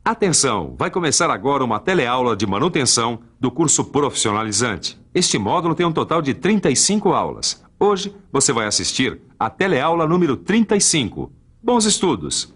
Atenção! Vai começar agora uma teleaula de manutenção do curso profissionalizante. Este módulo tem um total de 35 aulas. Hoje você vai assistir a teleaula número 35. Bons estudos!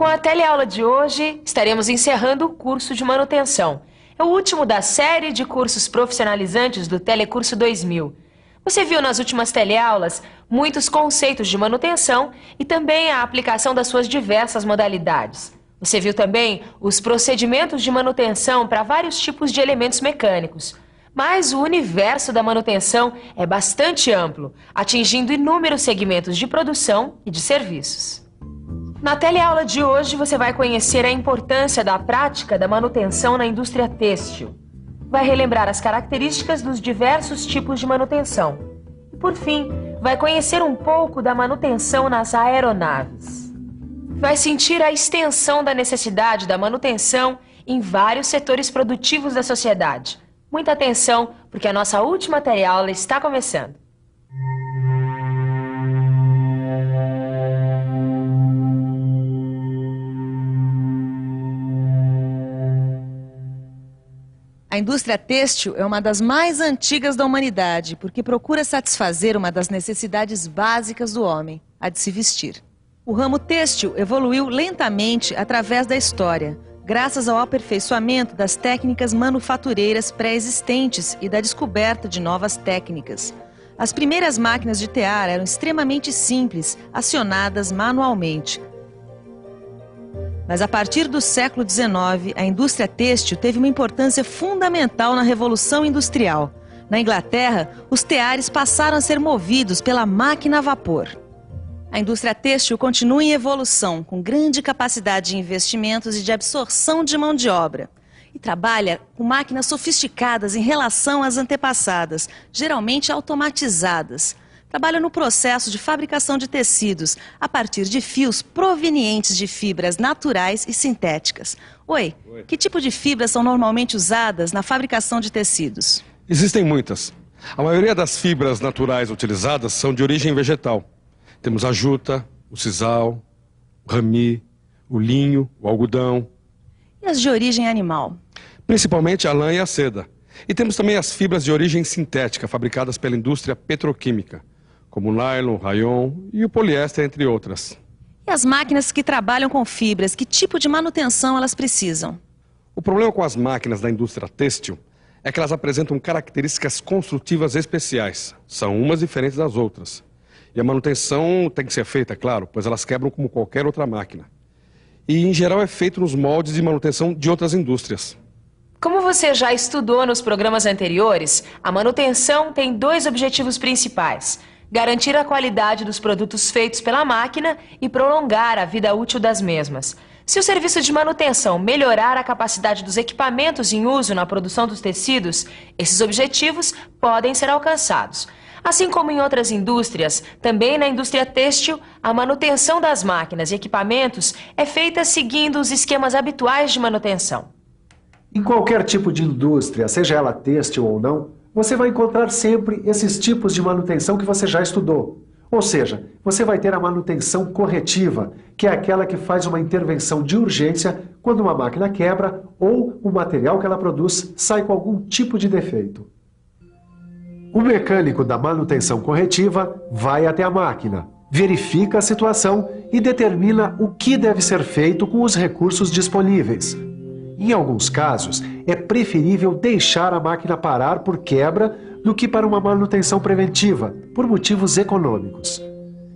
Com a teleaula de hoje, estaremos encerrando o curso de manutenção. É o último da série de cursos profissionalizantes do Telecurso 2000. Você viu nas últimas teleaulas muitos conceitos de manutenção e também a aplicação das suas diversas modalidades. Você viu também os procedimentos de manutenção para vários tipos de elementos mecânicos. Mas o universo da manutenção é bastante amplo, atingindo inúmeros segmentos de produção e de serviços. Na teleaula de hoje, você vai conhecer a importância da prática da manutenção na indústria têxtil. Vai relembrar as características dos diversos tipos de manutenção. E, por fim, vai conhecer um pouco da manutenção nas aeronaves. Vai sentir a extensão da necessidade da manutenção em vários setores produtivos da sociedade. Muita atenção, porque a nossa última teleaula está começando. A indústria têxtil é uma das mais antigas da humanidade, porque procura satisfazer uma das necessidades básicas do homem, a de se vestir. O ramo têxtil evoluiu lentamente através da história, graças ao aperfeiçoamento das técnicas manufatureiras pré-existentes e da descoberta de novas técnicas. As primeiras máquinas de tear eram extremamente simples, acionadas manualmente. Mas a partir do século XIX, a indústria têxtil teve uma importância fundamental na Revolução Industrial. Na Inglaterra, os teares passaram a ser movidos pela máquina a vapor. A indústria têxtil continua em evolução, com grande capacidade de investimentos e de absorção de mão de obra. E trabalha com máquinas sofisticadas em relação às antepassadas, geralmente automatizadas. Trabalha no processo de fabricação de tecidos, a partir de fios provenientes de fibras naturais e sintéticas. Oi, que tipo de fibras são normalmente usadas na fabricação de tecidos? Existem muitas. A maioria das fibras naturais utilizadas são de origem vegetal. Temos a juta, o sisal, o rami, o linho, o algodão. E as de origem animal? Principalmente a lã e a seda. E temos também as fibras de origem sintética, fabricadas pela indústria petroquímica, como o nylon, o rayon e o poliéster, entre outras. E as máquinas que trabalham com fibras, que tipo de manutenção elas precisam? O problema com as máquinas da indústria têxtil é que elas apresentam características construtivas especiais. São umas diferentes das outras. E a manutenção tem que ser feita, claro, pois elas quebram como qualquer outra máquina. E, em geral, é feito nos moldes de manutenção de outras indústrias. Como você já estudou nos programas anteriores, a manutenção tem dois objetivos principais: garantir a qualidade dos produtos feitos pela máquina e prolongar a vida útil das mesmas. Se o serviço de manutenção melhorar a capacidade dos equipamentos em uso na produção dos tecidos, esses objetivos podem ser alcançados. Assim como em outras indústrias, também na indústria têxtil, a manutenção das máquinas e equipamentos é feita seguindo os esquemas habituais de manutenção. Em qualquer tipo de indústria, seja ela têxtil ou não, você vai encontrar sempre esses tipos de manutenção que você já estudou. Ou seja, você vai ter a manutenção corretiva, que é aquela que faz uma intervenção de urgência quando uma máquina quebra ou o material que ela produz sai com algum tipo de defeito. O mecânico da manutenção corretiva vai até a máquina, verifica a situação e determina o que deve ser feito com os recursos disponíveis. Em alguns casos, é preferível deixar a máquina parar por quebra do que para uma manutenção preventiva, por motivos econômicos.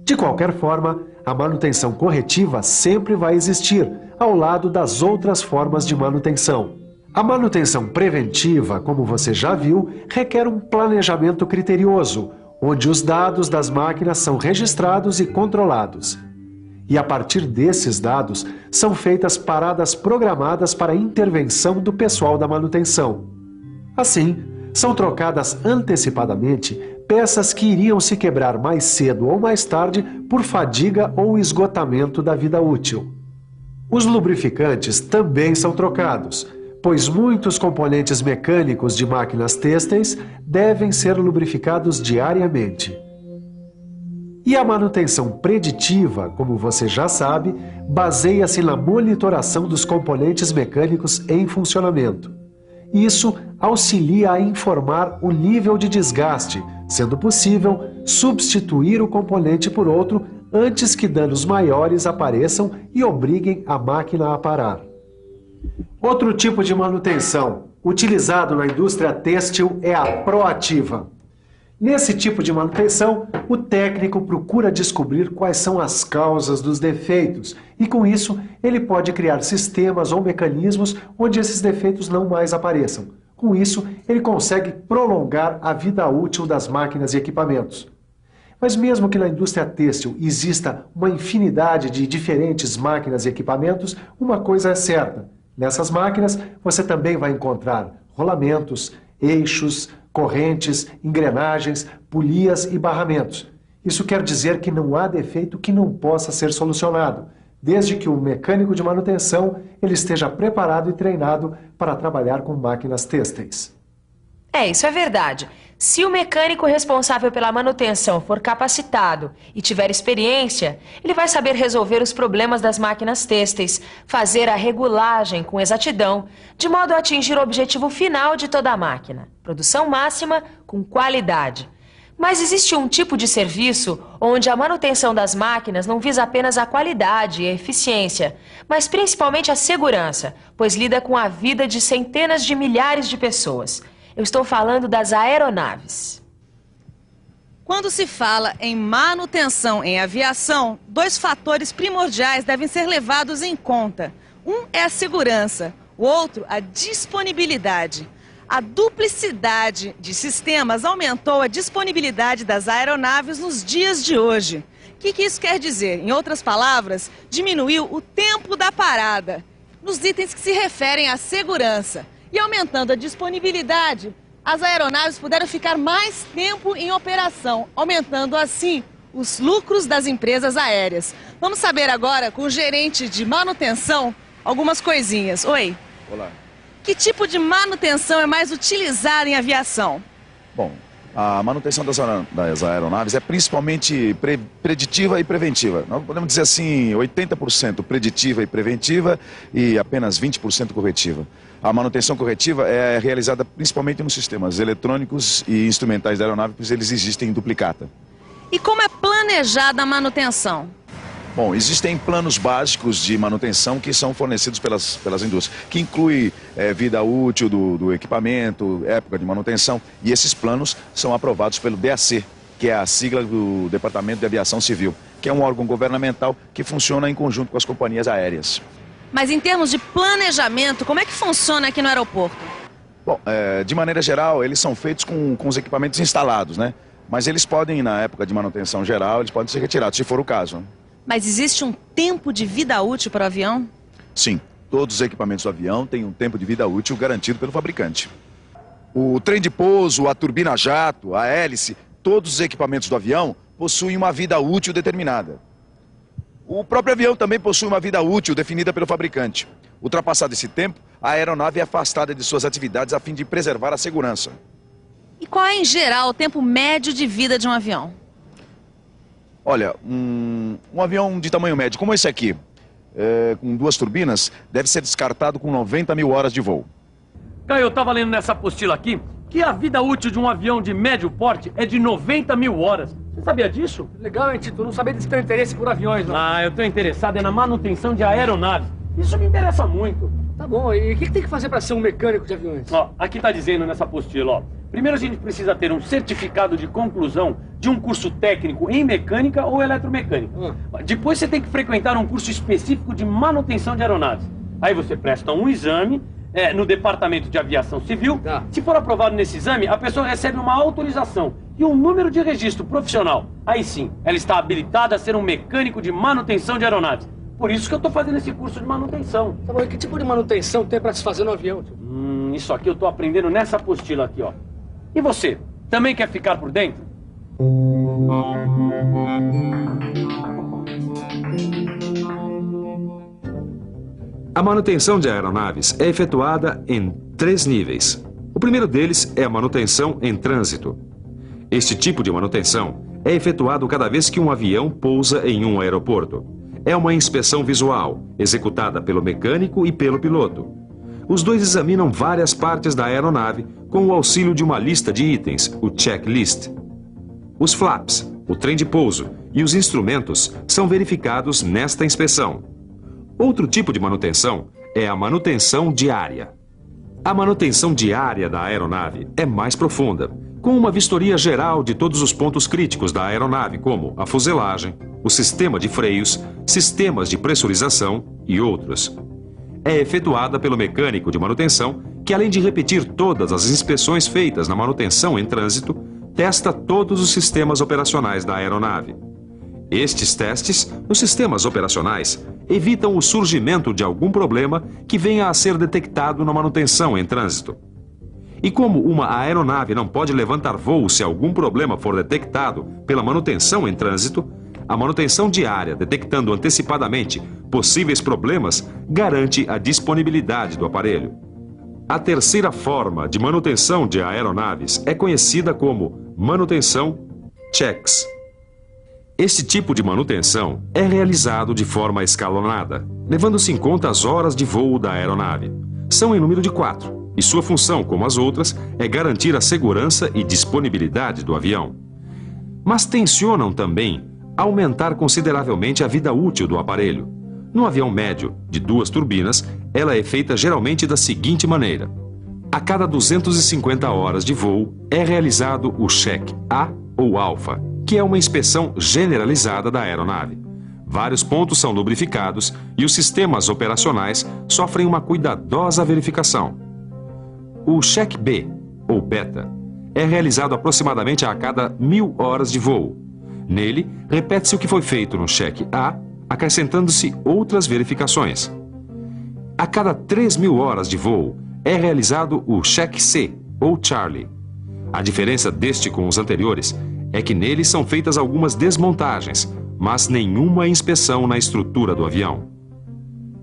De qualquer forma, a manutenção corretiva sempre vai existir, ao lado das outras formas de manutenção. A manutenção preventiva, como você já viu, requer um planejamento criterioso, onde os dados das máquinas são registrados e controlados. E a partir desses dados, são feitas paradas programadas para a intervenção do pessoal da manutenção. Assim, são trocadas antecipadamente peças que iriam se quebrar mais cedo ou mais tarde por fadiga ou esgotamento da vida útil. Os lubrificantes também são trocados, pois muitos componentes mecânicos de máquinas têxteis devem ser lubrificados diariamente. E a manutenção preditiva, como você já sabe, baseia-se na monitoração dos componentes mecânicos em funcionamento. Isso auxilia a informar o nível de desgaste, sendo possível substituir o componente por outro antes que danos maiores apareçam e obriguem a máquina a parar. Outro tipo de manutenção utilizado na indústria têxtil é a proativa. Nesse tipo de manutenção, o técnico procura descobrir quais são as causas dos defeitos e, com isso, ele pode criar sistemas ou mecanismos onde esses defeitos não mais apareçam. Com isso, ele consegue prolongar a vida útil das máquinas e equipamentos. Mas mesmo que na indústria têxtil exista uma infinidade de diferentes máquinas e equipamentos, uma coisa é certa: nessas máquinas você também vai encontrar rolamentos, eixos, correntes, engrenagens, polias e barramentos. Isso quer dizer que não há defeito que não possa ser solucionado, desde que o mecânico de manutenção ele esteja preparado e treinado para trabalhar com máquinas têxteis. Isso é verdade. Se o mecânico responsável pela manutenção for capacitado e tiver experiência, ele vai saber resolver os problemas das máquinas têxteis, fazer a regulagem com exatidão, de modo a atingir o objetivo final de toda a máquina: produção máxima com qualidade. Mas existe um tipo de serviço onde a manutenção das máquinas não visa apenas a qualidade e a eficiência, mas principalmente a segurança, pois lida com a vida de centenas de milhares de pessoas. Eu estou falando das aeronaves. Quando se fala em manutenção em aviação, 2 fatores primordiais devem ser levados em conta. Um é a segurança, o outro a disponibilidade. A duplicidade de sistemas aumentou a disponibilidade das aeronaves nos dias de hoje. O que isso quer dizer? Em outras palavras, diminuiu o tempo da parada nos itens que se referem à segurança. E aumentando a disponibilidade, as aeronaves puderam ficar mais tempo em operação, aumentando assim os lucros das empresas aéreas. Vamos saber agora com o gerente de manutenção algumas coisinhas. Oi. Olá. Que tipo de manutenção é mais utilizada em aviação? Bom, a manutenção das aeronaves é principalmente preditiva e preventiva. Nós podemos dizer assim, 80% preditiva e preventiva e apenas 20% corretiva. A manutenção corretiva é realizada principalmente nos sistemas eletrônicos e instrumentais da aeronave, pois eles existem em duplicata. E como é planejada a manutenção? Bom, existem planos básicos de manutenção que são fornecidos pelas indústrias, que inclui vida útil do equipamento, época de manutenção, e esses planos são aprovados pelo DAC, que é a sigla do Departamento de Aviação Civil, que é um órgão governamental que funciona em conjunto com as companhias aéreas. Mas em termos de planejamento, como é que funciona aqui no aeroporto? Bom, de maneira geral, eles são feitos com os equipamentos instalados, né? Mas eles podem, na época de manutenção geral, eles podem ser retirados, se for o caso. Mas existe um tempo de vida útil para o avião? Sim, todos os equipamentos do avião têm um tempo de vida útil garantido pelo fabricante. O trem de pouso, a turbina a jato, a hélice, todos os equipamentos do avião possuem uma vida útil determinada. O próprio avião também possui uma vida útil definida pelo fabricante. Ultrapassado esse tempo, a aeronave é afastada de suas atividades a fim de preservar a segurança. E qual é, em geral, o tempo médio de vida de um avião? Olha, um avião de tamanho médio, como esse aqui, com 2 turbinas, deve ser descartado com 90 mil horas de voo. Caio, eu estava lendo nessa apostila aqui que a vida útil de um avião de médio porte é de 90 mil horas. Você sabia disso? Legal, hein, Tito? Não sabia desse teu interesse por aviões, não. Eu estou interessado na manutenção de aeronaves. Isso me interessa muito. Tá bom, e o que tem que fazer para ser um mecânico de aviões? Aqui está dizendo nessa apostila, Primeiro a gente precisa ter um certificado de conclusão de um curso técnico em mecânica ou eletromecânica. Depois você tem que frequentar um curso específico de manutenção de aeronaves. Aí você presta um exame no Departamento de Aviação Civil. Se for aprovado nesse exame, a pessoa recebe uma autorização e um número de registro profissional. Aí sim, ela está habilitada a ser um mecânico de manutenção de aeronaves. Por isso que eu estou fazendo esse curso de manutenção. Tá bom, e que tipo de manutenção tem para se fazer no avião, tio? Isso aqui eu estou aprendendo nessa apostila aqui, E você, também quer ficar por dentro? A manutenção de aeronaves é efetuada em 3 níveis. O primeiro deles é a manutenção em trânsito. Este tipo de manutenção é efetuado cada vez que um avião pousa em um aeroporto. É uma inspeção visual, executada pelo mecânico e pelo piloto. Os dois examinam várias partes da aeronave com o auxílio de uma lista de itens, o checklist. Os flaps, o trem de pouso e os instrumentos são verificados nesta inspeção. Outro tipo de manutenção é a manutenção diária. A manutenção diária da aeronave é mais profunda, com uma vistoria geral de todos os pontos críticos da aeronave, como a fuselagem, o sistema de freios, sistemas de pressurização e outros. É efetuada pelo mecânico de manutenção, que além de repetir todas as inspeções feitas na manutenção em trânsito, testa todos os sistemas operacionais da aeronave. Estes testes, nos sistemas operacionais, evitam o surgimento de algum problema que venha a ser detectado na manutenção em trânsito. E como uma aeronave não pode levantar voo se algum problema for detectado pela manutenção em trânsito, a manutenção diária, detectando antecipadamente possíveis problemas, garante a disponibilidade do aparelho. A terceira forma de manutenção de aeronaves é conhecida como manutenção checks. Este tipo de manutenção é realizado de forma escalonada, levando-se em conta as horas de voo da aeronave. São em número de 4, e sua função, como as outras, é garantir a segurança e disponibilidade do avião. Mas tensionam também aumentar consideravelmente a vida útil do aparelho. No avião médio, de 2 turbinas, ela é feita geralmente da seguinte maneira. A cada 250 horas de voo é realizado o check A ou alfa, que é uma inspeção generalizada da aeronave. Vários pontos são lubrificados e os sistemas operacionais sofrem uma cuidadosa verificação. O check B, ou beta, é realizado aproximadamente a cada 1000 horas de voo. Nele, repete-se o que foi feito no check A, acrescentando-se outras verificações. A cada 3000 horas de voo, é realizado o check C, ou Charlie. A diferença deste com os anteriores é que nele são feitas algumas desmontagens, mas nenhuma inspeção na estrutura do avião.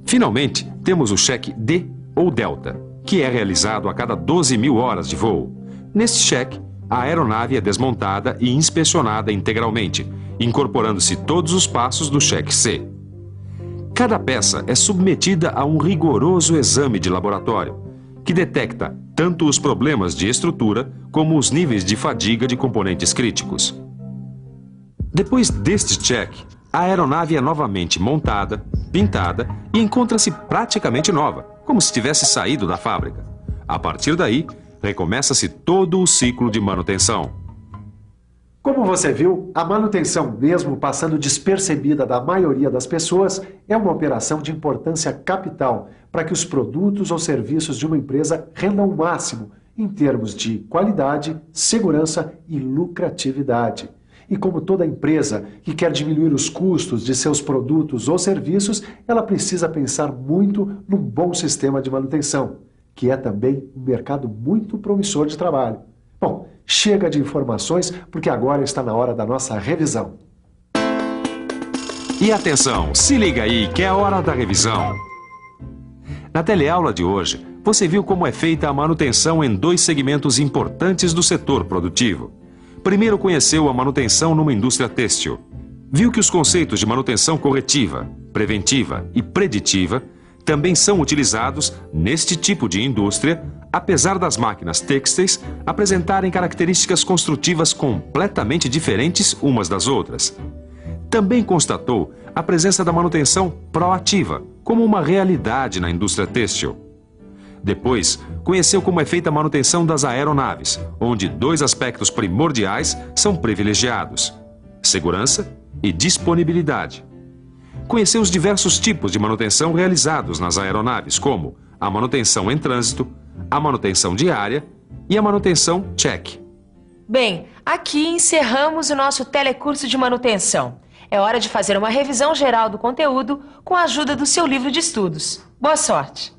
Finalmente, temos o check D, ou Delta, que é realizado a cada 12.000 horas de voo. Neste check, a aeronave é desmontada e inspecionada integralmente, incorporando-se todos os passos do check C. Cada peça é submetida a um rigoroso exame de laboratório, que detecta tanto os problemas de estrutura como os níveis de fadiga de componentes críticos. Depois deste check, a aeronave é novamente montada, pintada e encontra-se praticamente nova, como se tivesse saído da fábrica. A partir daí, recomeça-se todo o ciclo de manutenção. Como você viu, a manutenção, mesmo passando despercebida da maioria das pessoas, é uma operação de importância capital para que os produtos ou serviços de uma empresa rendam o máximo em termos de qualidade, segurança e lucratividade. E como toda empresa que quer diminuir os custos de seus produtos ou serviços, ela precisa pensar muito num bom sistema de manutenção, que é também um mercado muito promissor de trabalho. Bom, chega de informações, porque agora está na hora da nossa revisão. E atenção, se liga aí que é hora da revisão. Na teleaula de hoje, você viu como é feita a manutenção em 2 segmentos importantes do setor produtivo. Primeiro conheceu a manutenção numa indústria têxtil. Viu que os conceitos de manutenção corretiva, preventiva e preditiva também são utilizados neste tipo de indústria, apesar das máquinas têxteis apresentarem características construtivas completamente diferentes umas das outras. Também constatou a presença da manutenção proativa como uma realidade na indústria têxtil. Depois, conheceu como é feita a manutenção das aeronaves, onde 2 aspectos primordiais são privilegiados: segurança e disponibilidade. Conheceu os diversos tipos de manutenção realizados nas aeronaves, como a manutenção em trânsito, a manutenção diária e a manutenção check. Bem, aqui encerramos o nosso telecurso de manutenção. É hora de fazer uma revisão geral do conteúdo com a ajuda do seu livro de estudos. Boa sorte!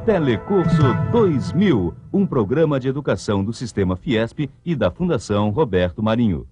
Telecurso 2000, um programa de educação do Sistema Fiesp e da Fundação Roberto Marinho.